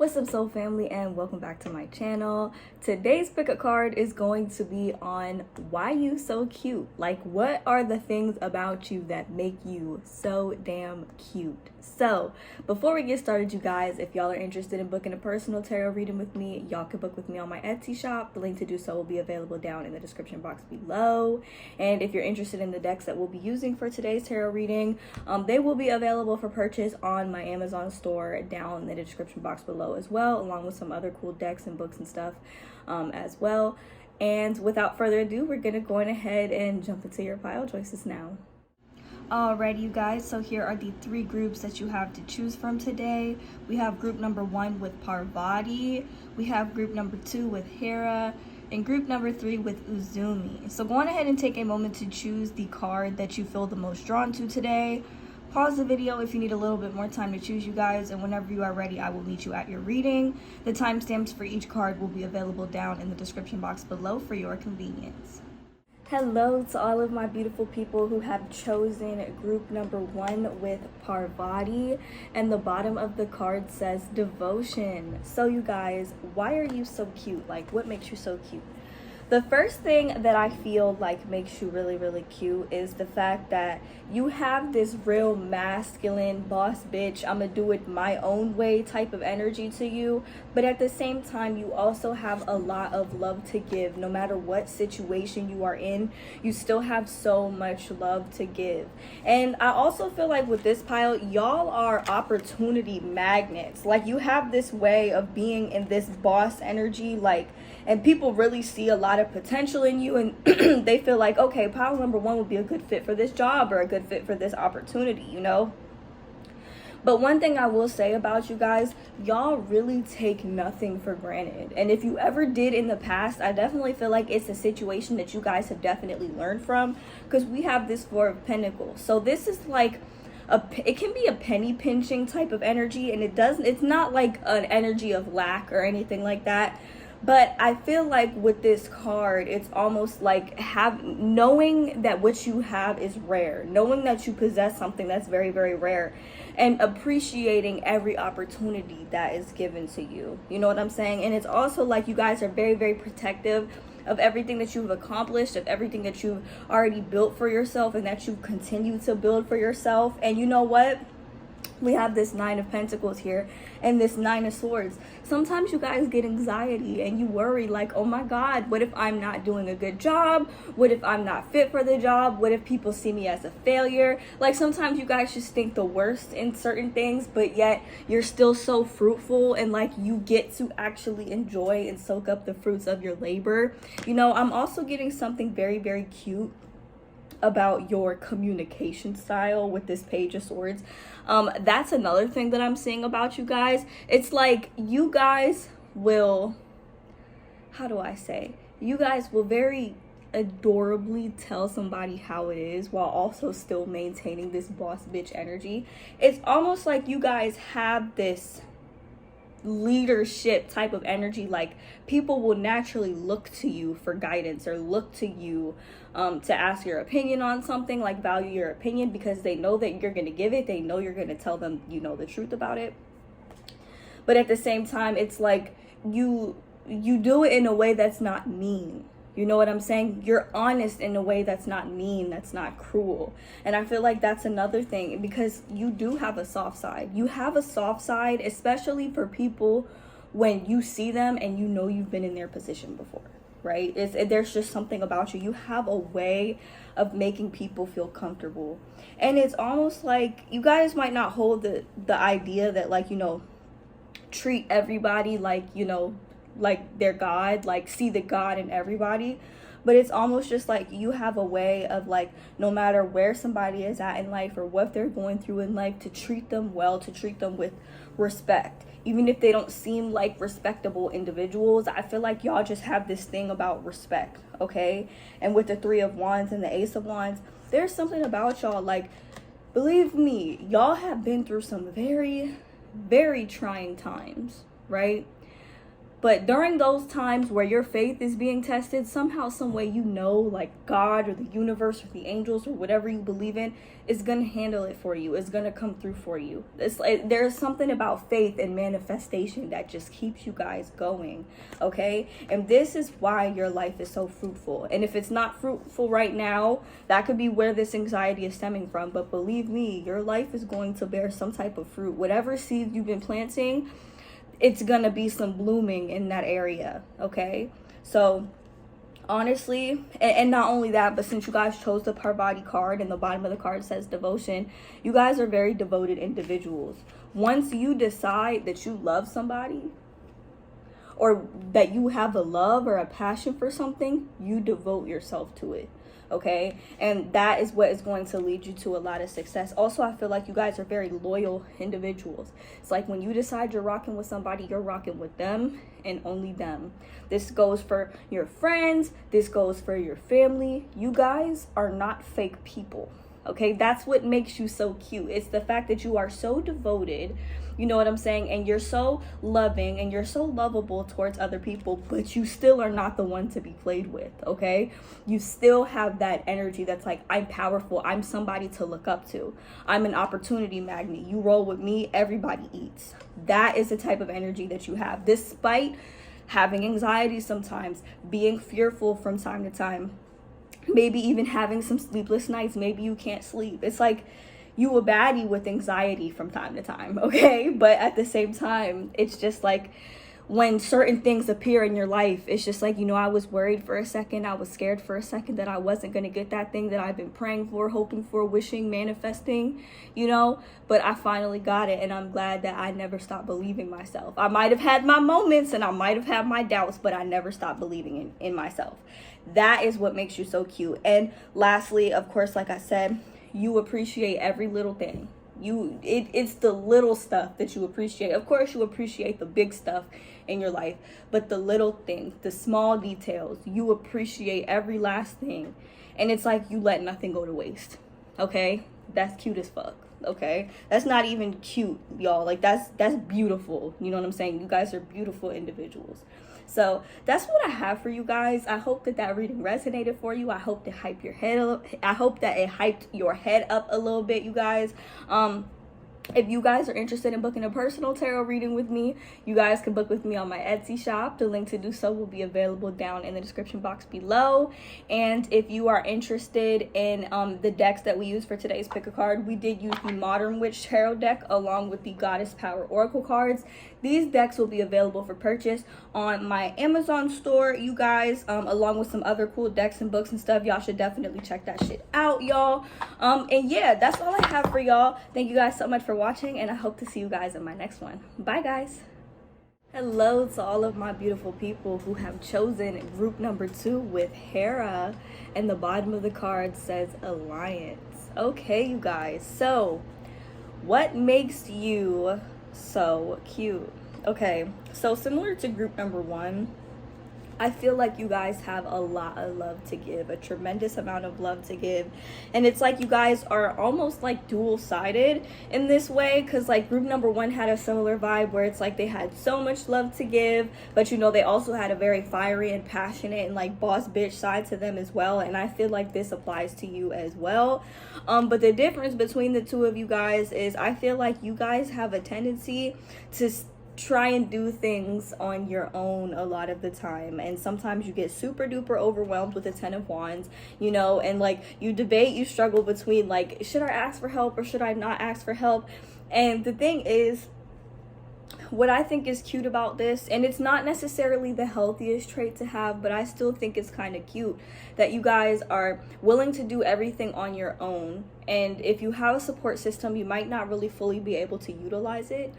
What's up, soul family, and welcome back to my channel. Today's pickup card is going to be on why you so cute. Like, what are the things about you that make you so damn cute? So before we get started, you guys, if y'all are interested in booking a personal tarot reading with me, y'all can book with me on my Etsy shop. The link to do so will be available down in the description box below. And if you're interested in the decks that we'll be using for today's tarot reading, they will be available for purchase on my Amazon store down in the description box below as well, along with some other cool decks and books and stuff as well. And without further ado, we're gonna go ahead and jump into your pile choices now. Alrighty, you guys, so here are the three groups that you have to choose from today. We have group number 1 with Parvati, we have group number 2 with Hera, and group number 3 with Uzumi. So go on ahead and take a moment to choose the card that you feel the most drawn to today. Pause the video if you need a little bit more time to choose, you guys, and whenever you are ready, I will meet you at your reading. The timestamps for each card will be available down in the description box below for your convenience. Hello to all of my beautiful people who have chosen group number 1 with Parvati, and the bottom of the card says devotion. So you guys, why are you so cute? Like, what makes you so cute? The first thing that I feel like makes you really cute is the fact that you have this real masculine boss bitch, I'ma do it my own way type of energy to you, but at the same time you also have a lot of love to give. No matter what situation you are in, you still have so much love to give. And I also feel like with this pile, y'all are opportunity magnets. Like, you have this way of being in this boss energy, like, and people really see a lot of potential in you, and they feel like, okay, pile number 1 would be a good fit for this job or a good fit for this opportunity, you know. But one thing I will say about you guys, y'all really take nothing for granted. And if you ever did in the past, I definitely feel like it's a situation that you guys have definitely learned from, because we have this 4 of Pentacles. So this is like it can be a penny pinching type of energy, and it's not like an energy of lack or anything like that. But I feel like with this card, it's almost like knowing that what you have is rare, knowing that you possess something that's very rare, and appreciating every opportunity that is given to you. You know what I'm saying? And it's also like you guys are very protective of everything that you've accomplished, of everything that you've already built for yourself, and that you continue to build for yourself. And you know what? We have this 9 of Pentacles here and this 9 of Swords. Sometimes you guys get anxiety and you worry, like, oh my God, what if I'm not doing a good job? What if I'm not fit for the job? What if people see me as a failure? Like, sometimes you guys just think the worst in certain things, but yet you're still so fruitful, and like you get to actually enjoy and soak up the fruits of your labor. You know, I'm also getting something very cute about your communication style with this Page of Swords. That's another thing that I'm seeing about you guys. It's like you guys will, how do I say, you guys will very adorably tell somebody how it is while also still maintaining this boss bitch energy. It's almost like you guys have this leadership type of energy. Like, people will naturally look to you for guidance or look to you to ask your opinion on something, like value your opinion, because they know that you're going to give it. They know you're going to tell them, you know, the truth about it. But at the same time, it's like you do it in a way that's not mean. You know what I'm saying? You're honest in a way that's not mean, that's not cruel. And I feel like that's another thing, because you do have a soft side. You have a soft side, especially for people when you see them and you know you've been in their position before, right? There's just something about you. You have a way of making people feel comfortable. And it's almost like you guys might not hold the idea that, like, you know, treat everybody like, you know, like they're God, like see the God in everybody. But it's almost just like you have a way of, like, no matter where somebody is at in life or what they're going through in life, to treat them well, to treat them with respect. Even if they don't seem like respectable individuals, I feel like y'all just have this thing about respect, okay? And with the 3 of Wands and the Ace of Wands, there's something about y'all, like, believe me, y'all have been through some very trying times, right? But during those times where your faith is being tested, somehow, some way, you know, like God or the universe or the angels or whatever you believe in is going to handle it for you. It's going to come through for you. It's like there's something about faith and manifestation that just keeps you guys going, okay? And this is why your life is so fruitful. And if it's not fruitful right now, that could be where this anxiety is stemming from. But believe me, your life is going to bear some type of fruit. Whatever seeds you've been planting, it's gonna be some blooming in that area, okay? So honestly, and not only that, but since you guys chose the Parvati card and the bottom of the card says devotion, you guys are very devoted individuals. Once you decide that you love somebody or that you have a love or a passion for something, you devote yourself to it, okay? And that is what is going to lead you to a lot of success. Also, I feel like you guys are very loyal individuals. It's like when you decide you're rocking with somebody, you're rocking with them and only them. This goes for your friends. This goes for your family. You guys are not fake people, okay? That's what makes you so cute. It's the fact that you are so devoted, you know what I'm saying? And you're so loving and you're so lovable towards other people, but you still are not the one to be played with, okay? You still have that energy that's like, I'm powerful. I'm somebody to look up to. I'm an opportunity magnet. You roll with me, everybody eats. That is the type of energy that you have, despite having anxiety sometimes, being fearful from time to time, maybe even having some sleepless nights. Maybe you can't sleep. It's like you a baddie with anxiety from time to time, okay? But at the same time, it's just like when certain things appear in your life, it's just like, you know, I was worried for a second. I was scared for a second that I wasn't going to get that thing that I've been praying for, hoping for, wishing, manifesting, you know, but I finally got it. And I'm glad that I never stopped believing myself. I might have had my moments and I might have had my doubts, but I never stopped believing in myself. That is what makes you so cute. And lastly, of course, like I said, you appreciate every little thing. It's the little stuff that you appreciate. Of course, you appreciate the big stuff in your life, but the little things, the small details, you appreciate every last thing. And it's like you let nothing go to waste, okay? That's cute as fuck, okay? That's not even cute, y'all. Like, that's beautiful. You know what I'm saying? You guys are beautiful individuals. So that's what I have for you guys. I hope that reading resonated for you. I hope that hype your head up. I hope that it hyped your head up a little bit, you guys. If you guys are interested in booking a personal tarot reading with me, you guys can book with me on my Etsy shop. The link to do so will be available down in the description box below. And if you are interested in the decks that we use for today's pick a card, we did use the Modern Witch Tarot deck along with the Goddess Power Oracle cards. These decks will be available for purchase on my Amazon store, you guys, along with some other cool decks and books and stuff. Y'all should definitely check that shit out, y'all. And yeah, that's all I have for y'all. Thank you guys so much for watching, and I hope to see you guys in my next one. Bye, guys. Hello to all of my beautiful people who have chosen group number 2 with Hera, and the bottom of the card says Alliance. Okay, you guys, so what makes you so cute? Okay, so similar to group number 1, I feel like you guys have a lot of love to give, a tremendous amount of love to give. And it's like you guys are almost like dual-sided in this way, because like group number 1 had a similar vibe where it's like they had so much love to give, but you know, they also had a very fiery and passionate and like boss bitch side to them as well. And I feel like this applies to you as well. But the difference between the two of you guys is I feel like you guys have a tendency to try and do things on your own a lot of the time, and sometimes you get super duper overwhelmed with the 10 of Wands, you know, and like you debate, you struggle between like, should I ask for help or should I not ask for help? And the thing is, what I think is cute about this, and it's not necessarily the healthiest trait to have, but I still think it's kind of cute that you guys are willing to do everything on your own. And if you have a support system, you might not really fully be able to utilize it,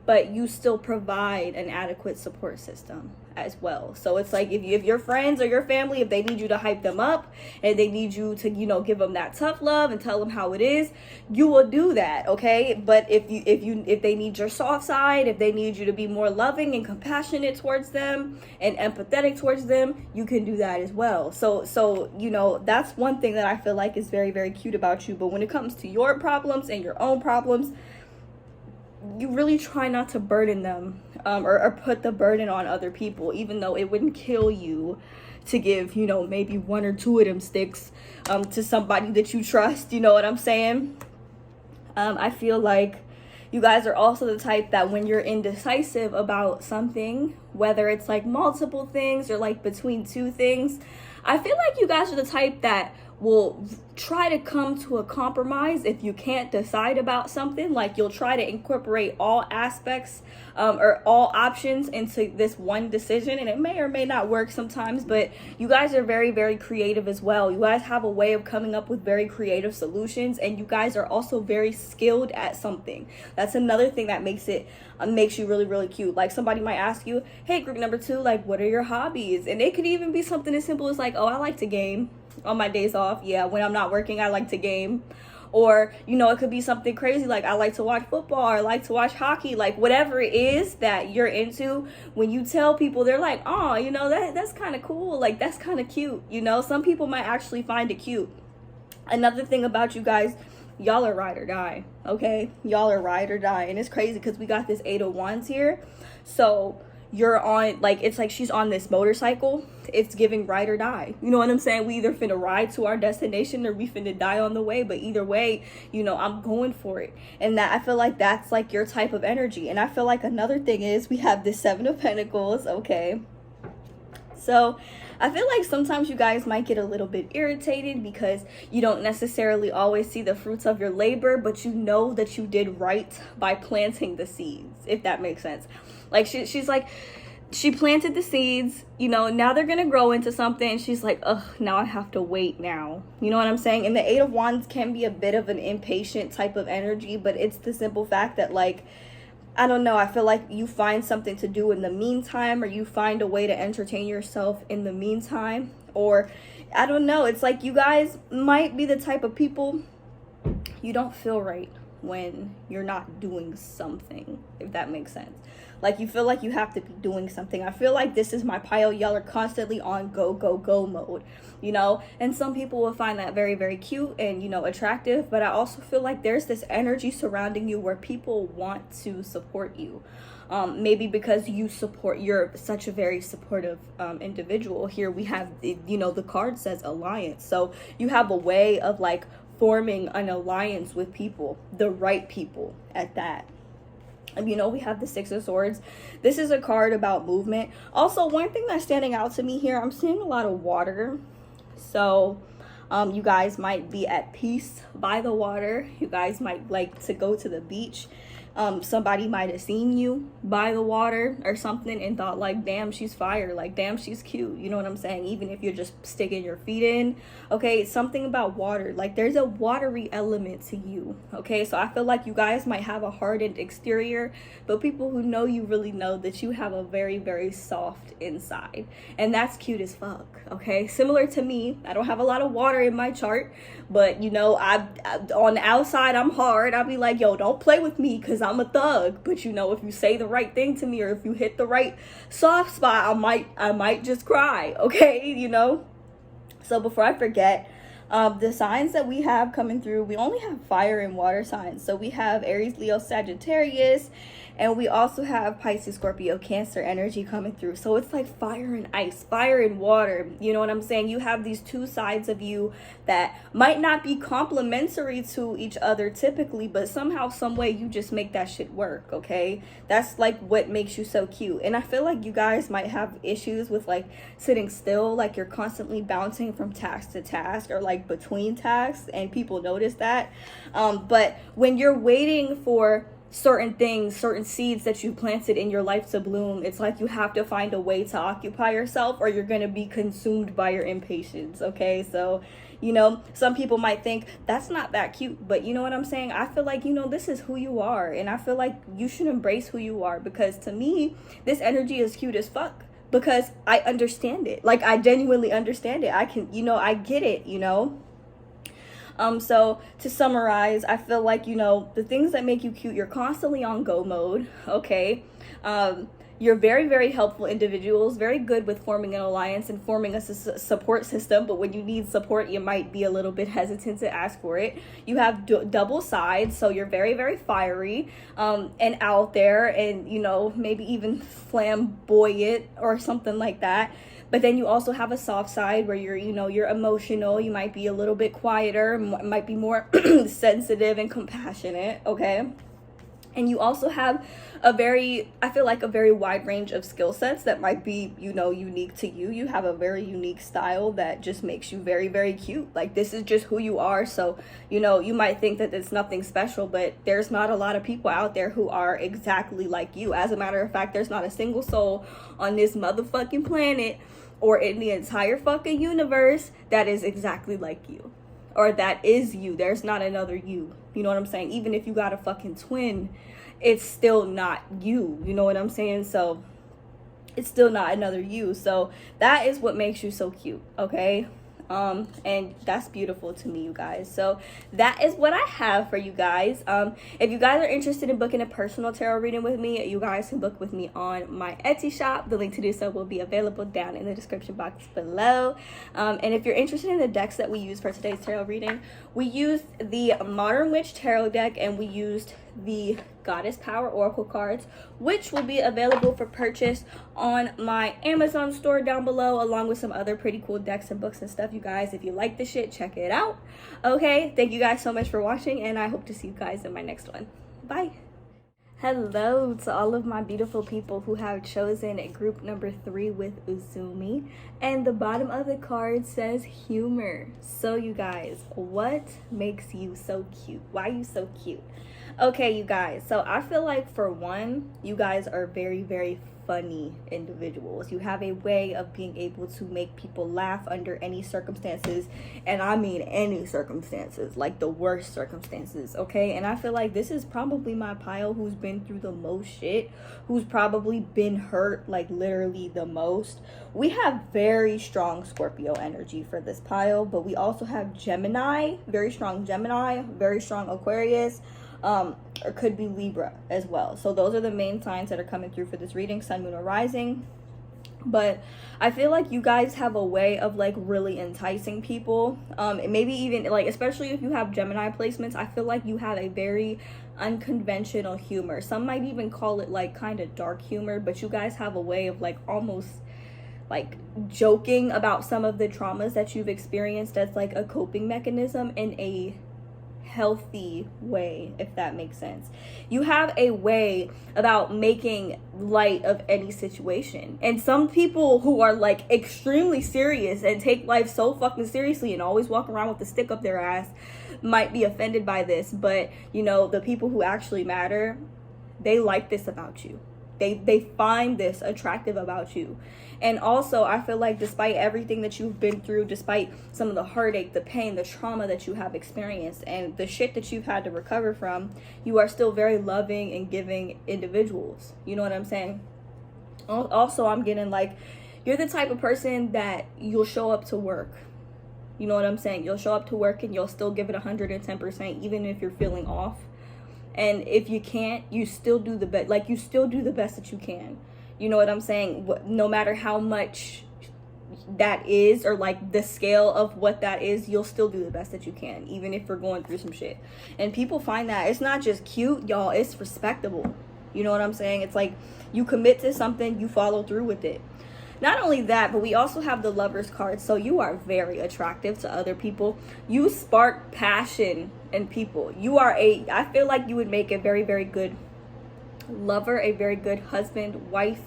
but you still provide an adequate support system as well. So it's like if your friends or your family, if they need you to hype them up and they need you to, you know, give them that tough love and tell them how it is, you will do that, okay? But if they need your soft side, if they need you to be more loving and compassionate towards them and empathetic towards them, you can do that as well. So you know, that's one thing that I feel like is very, very cute about you. But when it comes to your problems and your own problems, you really try not to burden them or put the burden on other people, even though it wouldn't kill you to give, you know, maybe 1 or 2 of them sticks to somebody that you trust. You know what I'm saying? I feel like you guys are also the type that when you're indecisive about something, whether it's like multiple things or like between 2 things, I feel like you guys are the type that will try to come to a compromise if you can't decide about something. Like, you'll try to incorporate all aspects or all options into this one decision, and it may or may not work sometimes, but you guys are very, very creative as well. You guys have a way of coming up with very creative solutions, and you guys are also very skilled at something. That's another thing that makes you really, really cute. Like, somebody might ask you, hey, group number 2, like, what are your hobbies? And it could even be something as simple as like, oh, I like to game on my days off. Yeah, when I'm not working, I like to game. Or, you know, it could be something crazy like I like to watch football, or I like to watch hockey. Like, whatever it is that you're into, when you tell people, they're like, oh, you know, that's kind of cool. Like, that's kind of cute. You know, some people might actually find it cute. Another thing about you guys, y'all are ride or die, okay? Y'all are ride or die. And it's crazy because we got this 8 of Wands here. So you're on, like, it's like she's on this motorcycle. It's giving ride or die. You know what I'm saying? We either finna ride to our destination or we finna die on the way. But either way, you know, I'm going for it. And that, I feel like that's like your type of energy. And I feel like another thing is we have this 7 of Pentacles, okay? So I feel like sometimes you guys might get a little bit irritated because you don't necessarily always see the fruits of your labor, but you know that you did right by planting the seeds, if that makes sense. Like, she's like, she planted the seeds, you know, now they're gonna grow into something. She's like, ugh, now I have to wait now. You know what I'm saying? And the 8 of Wands can be a bit of an impatient type of energy, but it's the simple fact that, like, I don't know, I feel like you find something to do in the meantime, or you find a way to entertain yourself in the meantime, or I don't know, it's like you guys might be the type of people, you don't feel right when you're not doing something, if that makes sense. Like, you feel like you have to be doing something. I feel like this is my pile. Y'all are constantly on go, go, go mode, you know? And some people will find that very, very cute and, you know, attractive. But I also feel like there's this energy surrounding you where people want to support you. Maybe because you're such a very supportive individual. Here we have, you know, the card says alliance. So you have a way of, like, forming an alliance with people, the right people at that. You know, we have the 6 of Swords. This is a card about movement. Also, one thing that's standing out to me here, I'm seeing a lot of water. So you guys might be at peace by the water. You guys might like to go to the beach. Somebody might have seen you by the water or something and thought, like, damn, she's fire, like, damn, she's cute. You know what I'm saying? Even if you're just sticking your feet in, okay? Something about water, like, there's a watery element to you, okay? So I feel like you guys might have a hardened exterior, but people who know you really know that you have a very, very soft inside, and that's cute as fuck, okay? Similar to me, I don't have a lot of water in my chart, but, you know, I on the outside, I'm hard. I'll be like, yo, don't play with me because I'm a thug. But, you know, if you say the right thing to me or if you hit the right soft spot, I might just cry, okay? You know? So before I forget, the signs that we have coming through, we only have fire and water signs. So we have Aries, Leo, Sagittarius, and we also have Pisces, Scorpio, Cancer energy coming through. So it's like fire and ice, fire and water. You know what I'm saying? You have these 2 sides of you that might not be complementary to each other typically, but somehow, some way, you just make that shit work, okay? That's like what makes you so cute. And I feel like you guys might have issues with, like, sitting still, like you're constantly bouncing from task to task or like between tasks, and people notice that. But when you're waiting for certain things, certain seeds that you planted in your life to bloom, it's like you have to find a way to occupy yourself or you're going to be consumed by your impatience, okay? So, you know, some people might think that's not that cute, but you know what I'm saying? I feel like, you know, this is who you are, and I feel like you should embrace who you are, because to me, this energy is cute as fuck, because I understand it. Like, I genuinely understand it. I can, you know, I get it, you know? So to summarize, I feel like, you know, the things that make you cute, you're constantly on go mode, okay? You're very, very helpful individuals, very good with forming an alliance and forming a support system. But when you need support, you might be a little bit hesitant to ask for it. You have double sides, so you're very, very fiery and out there, and, you know, maybe even flamboyant or something like that. But then you also have a soft side where you're, you know, you're emotional. You might be a little bit quieter, might be more sensitive and compassionate, okay? And you also have I feel like a very wide range of skill sets that might be, you know, unique to you. You have a very unique style that just makes you very, very cute. Like, this is just who you are. So, you know, you might think that it's nothing special, but there's not a lot of people out there who are exactly like you. As a matter of fact, there's not a single soul on this motherfucking planet or in the entire fucking universe that is exactly like you, or that is you. There's not another you. You know what I'm saying? Even if you got a fucking twin, it's still not you. You know what I'm saying? So it's still not another you. So that is what makes you so cute, okay? And that's beautiful to me, you guys. So that is what I have for you guys. If you guys are interested in booking a personal tarot reading with me, you guys can book with me on my Etsy shop. The link to do so will be available down in the description box below. And if you're interested in the decks that we use for today's tarot reading, we used the Modern Witch Tarot deck, and we used the Goddess Power Oracle cards, which will be available for purchase on my Amazon store down below, along with some other pretty cool decks and books and stuff. You guys, if you like this shit, check it out. Okay, thank you guys so much for watching, and I hope to see you guys in my next one. Bye. Hello to all of my beautiful people who have chosen group number 3 with Uzumi, and the bottom of the card says humor. So you guys, what makes you so cute? Why are you so cute? Okay, you guys, so I feel like, for one, you guys are very, very funny individuals. You have a way of being able to make people laugh under any circumstances, and I mean any circumstances, like the worst circumstances, okay? And I feel like this is probably my pile who's been through the most shit, who's probably been hurt, like literally the most. We have very strong Scorpio energy for this pile, but we also have Gemini, very strong Gemini, very strong Aquarius, or could be Libra as well. So those are the main signs that are coming through for this reading, Sun, Moon, or Rising. But I feel like you guys have a way of like really enticing people, and maybe even like, especially if you have Gemini placements, I feel like you have a very unconventional humor. Some might even call it like kind of dark humor, but you guys have a way of like almost like joking about some of the traumas that you've experienced as like a coping mechanism in a healthy way, if that makes sense. You have a way about making light of any situation, and some people who are like extremely serious and take life so fucking seriously and always walk around with a stick up their ass might be offended by this, but you know, the people who actually matter, they like this about you. They find this attractive about you. And also, I feel like despite everything that you've been through, despite some of the heartache, the pain, the trauma that you have experienced, and the shit that you've had to recover from, you are still very loving and giving individuals. You know what I'm saying? Also, I'm getting like, you're the type of person that you'll show up to work. You know what I'm saying? You'll show up to work and you'll still give it 110%, even if you're feeling off. And if you can't, you still do the best. Like, you still do the best that you can. You know what I'm saying? No matter how much that is, or like the scale of what that is, you'll still do the best that you can, even if you're going through some shit. And people find that it's not just cute, y'all, it's respectable. You know what I'm saying? It's like you commit to something, you follow through with it. Not only that, but we also have the Lovers card. So you are very attractive to other people. You spark passion in people. I feel like you would make a very, very good lover, a very good husband, wife.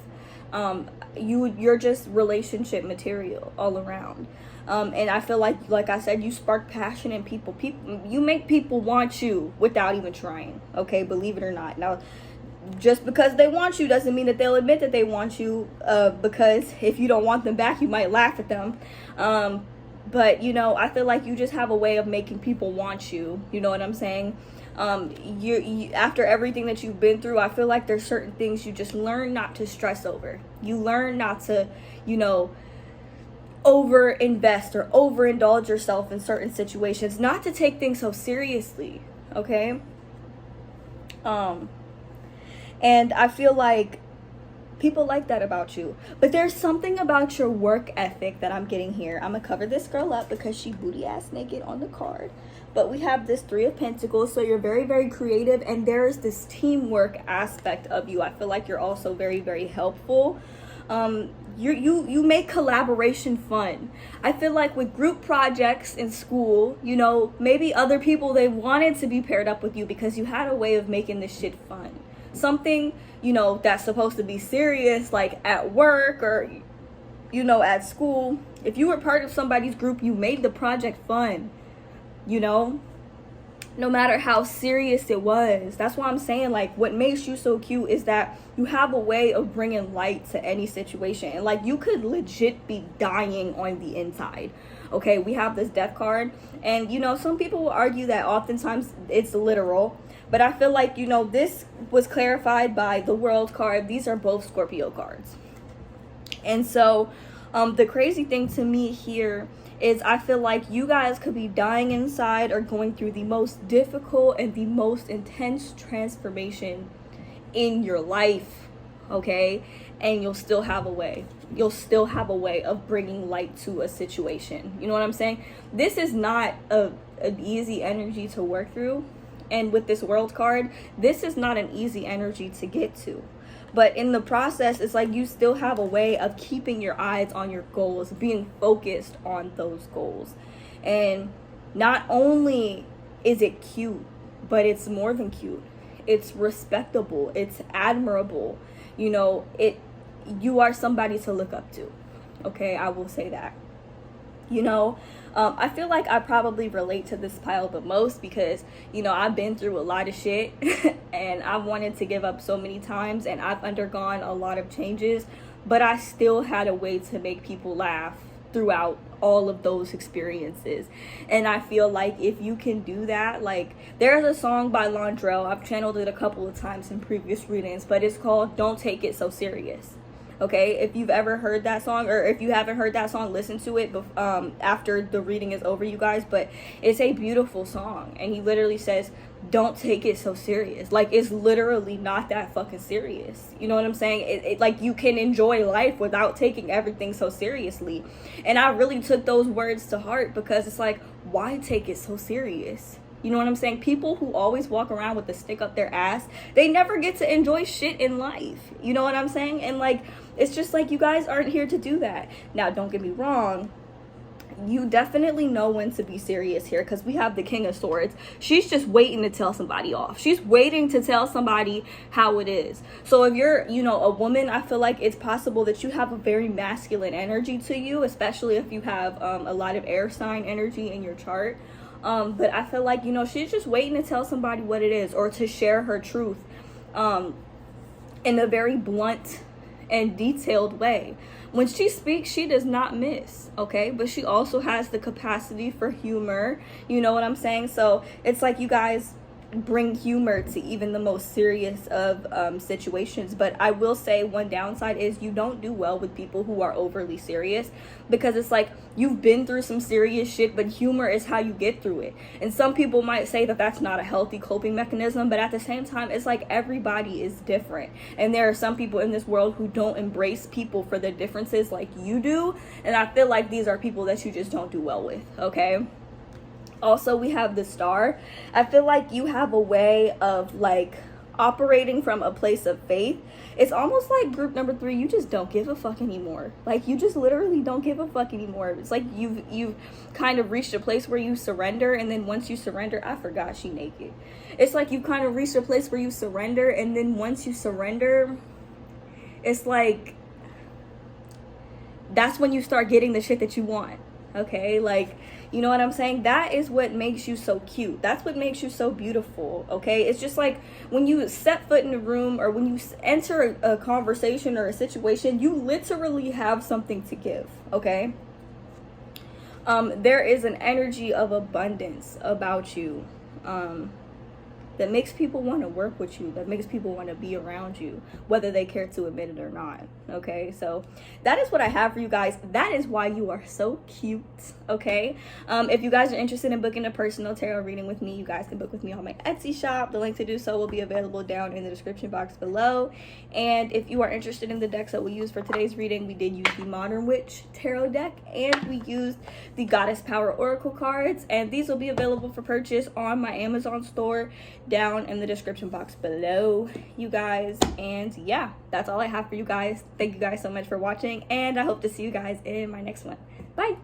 You're just relationship material all around. And I feel like I said, you spark passion in people. You make people want you without even trying. Okay, believe it or not. Now, just because they want you doesn't mean that they'll admit that they want you, because if you don't want them back, you might laugh at them. But you know, I feel like you just have a way of making people want you. You know what I'm saying? You after everything that you've been through, I feel like there's certain things you just learn not to stress over. You learn not to, you know, over invest or overindulge yourself in certain situations, not to take things so seriously. Okay. And I feel like People like that about you. But there's something about your work ethic that I'm getting here. I'm gonna cover this girl up because she booty ass naked on the card. But we have this Three of Pentacles, so you're very, very creative, and there's this teamwork aspect of you. I feel like you're also very, very helpful. You make collaboration fun. I feel like with group projects in school, you know, maybe other people, they wanted to be paired up with you because you had a way of making this shit fun. Something, you know, that's supposed to be serious, like at work or, you know, at school. If you were part of somebody's group, you made the project fun, you know, no matter how serious it was. That's why I'm saying, like, what makes you so cute is that you have a way of bringing light to any situation. And like, you could legit be dying on the inside. Okay, we have this death card, and you know, some people will argue that oftentimes it's literal, but I feel like, you know, this was clarified by the World card. These are both Scorpio cards. And so the crazy thing to me here is I feel like you guys could be dying inside or going through the most difficult and the most intense transformation in your life, okay? And you'll still have a way. You'll still have a way of bringing light to a situation. You know what I'm saying? This is not an easy energy to work through. And with this World card, this is not an easy energy to get to. But in the process, it's like you still have a way of keeping your eyes on your goals, being focused on those goals. And not only is it cute, but it's more than cute. It's respectable. It's admirable. You know, you are somebody to look up to. Okay, I will say that. You know, I feel like I probably relate to this pile the most because, you know, I've been through a lot of shit and I've wanted to give up so many times, and I've undergone a lot of changes, but I still had a way to make people laugh throughout all of those experiences. And I feel like if you can do that, like, there's a song by Londrell, I've channeled it a couple of times in previous readings, but it's called Don't Take It So Serious. Okay, if you've ever heard that song, or if you haven't heard that song, listen to it after the reading is over, you guys. But it's a beautiful song, and he literally says, don't take it so serious. Like, it's literally not that fucking serious. You know what I'm saying? Like, you can enjoy life without taking everything so seriously. And I really took those words to heart, because it's like, why take it so serious? You know what I'm saying? People who always walk around with the stick up their ass, they never get to enjoy shit in life. You know what I'm saying? And like, it's just like, you guys aren't here to do that. Now, don't get me wrong. You definitely know when to be serious here, because we have the King of Swords. She's just waiting to tell somebody off. She's waiting to tell somebody how it is. So if you're, you know, a woman, I feel like it's possible that you have a very masculine energy to you, especially if you have a lot of air sign energy in your chart. But I feel like, you know, she's just waiting to tell somebody what it is, or to share her truth in a very blunt and detailed way. When she speaks, she does not miss, okay? But she also has the capacity for humor, you know what I'm saying? So it's like, you guys bring humor to even the most serious of situations. But I will say one downside is you don't do well with people who are overly serious, because it's like, you've been through some serious shit, but humor is how you get through it. And some people might say that that's not a healthy coping mechanism, but at the same time, it's like, everybody is different, and there are some people in this world who don't embrace people for their differences like you do. And I feel like these are people that you just don't do well with, okay? Also, we have the Star. I feel like you have a way of like operating from a place of faith. It's almost like group number 3, you just don't give a fuck anymore. Like, you just literally don't give a fuck anymore. It's like you've kind of reached a place where you surrender, and then once you surrender, I forgot she naked. It's like you've kind of reached a place where you surrender, and then once you surrender, it's like that's when you start getting the shit that you want. Okay, like, you know what I'm saying? That is what makes you so cute. That's what makes you so beautiful, okay? It's just like, when you set foot in a room, or when you enter a conversation or a situation, you literally have something to give, okay? There is an energy of abundance about you. that makes people want to work with you, that makes people want to be around you, whether they care to admit it or not. Okay, so that is what I have for you guys. That is why you are so cute. Okay, if you guys are interested in booking a personal tarot reading with me, you guys can book with me on my Etsy shop. The link to do so will be available down in the description box below. And if you are interested in the decks that we used for today's reading, we did use the Modern Witch tarot deck, and we used the Goddess Power Oracle cards, and these will be available for purchase on my Amazon store down in the description box below, you guys. And yeah, that's all I have for you guys. Thank you guys so much for watching, and I hope to see you guys in my next one. Bye.